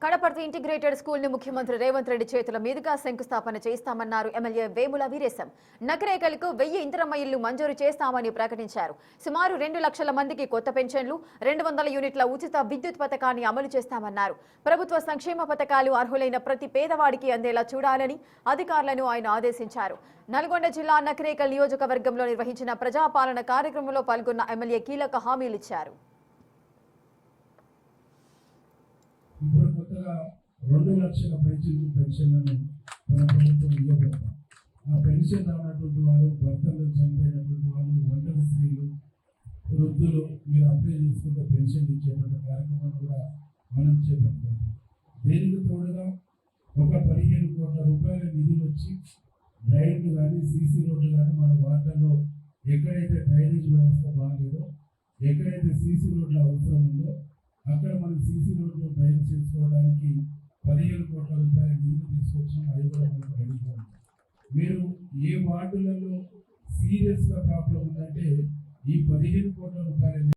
Kadaparthi integrated school ని ముఖ్యమంత్రి రేవంత్ రెడ్డి చేతుల మీదుగా శంకుస్థాపన చేస్తామన్నారు ఎమ్మెల్యే వేముల వీరేశం. నగరేకలకు 1000 ఇందిరమ్మ ఇళ్లు మంజూరు చేస్తామని ప్రకటించారు. సుమారు 2 లక్షల మందికి కొత్త పెన్షన్లు, 200 యూనిట్ల ఉచిత విద్యుత్ పథకాన్ని అమలు చేస్తామన్నారు. ప్రభుత్వ సంక్షేమ పథకాలు అర్హులైన ప్రతి పేదవాడికి అందేలా చూడాలని అధికారులను ఆయన ఆదేశించారు. నల్గొండ జిల్లా నగరేకల్ నియోజకవర్గంలో నిర్వహించిన ప్రజాపాలన కార్యక్రమంలో పాల్గొన్న ఎమ్మెల్యే కీలక హామీలిచ్చారు. ఇప్పుడు కొత్తగా 2 లక్షల పెన్షన్లను మన ప్రభుత్వం ఇవ్వబోతాం. ఆ పెన్షన్ రానటువంటి వారు, భర్తలు చనిపోయినటువంటి వాళ్ళు, ఒంటరి స్త్రీలు, వృద్ధులు మీరు అప్లై చేసుకుంటే పెన్షన్ ఇచ్చేటువంటి కార్యక్రమాన్ని కూడా మనం చేపడతాం. దీనికి తోడుగా ఒక 15 కోట్ల రూపాయల నిధులు వచ్చి డ్రైన్లు కానీ, సీసీ రోడ్లు కానీ మన వార్డుల్లో ఎక్కడైతే డ్రైనేజ్ వ్యవస్థ బాగాలేదో, ఎక్కడైతే సీసీ రోడ్ల అవసరం ఉందో అక్కడ మనం సీసీ రోడ్లు డ్రైన్ చేసుకోవడానికి 15 కోట్ల రూపాయల నిధులు తీసుకొచ్చిన ఐదు మీరు ఏ వార్డులలో సీరియస్గా ప్రాబ్లం ఉందంటే ఈ 15 కోట్ల రూపాయల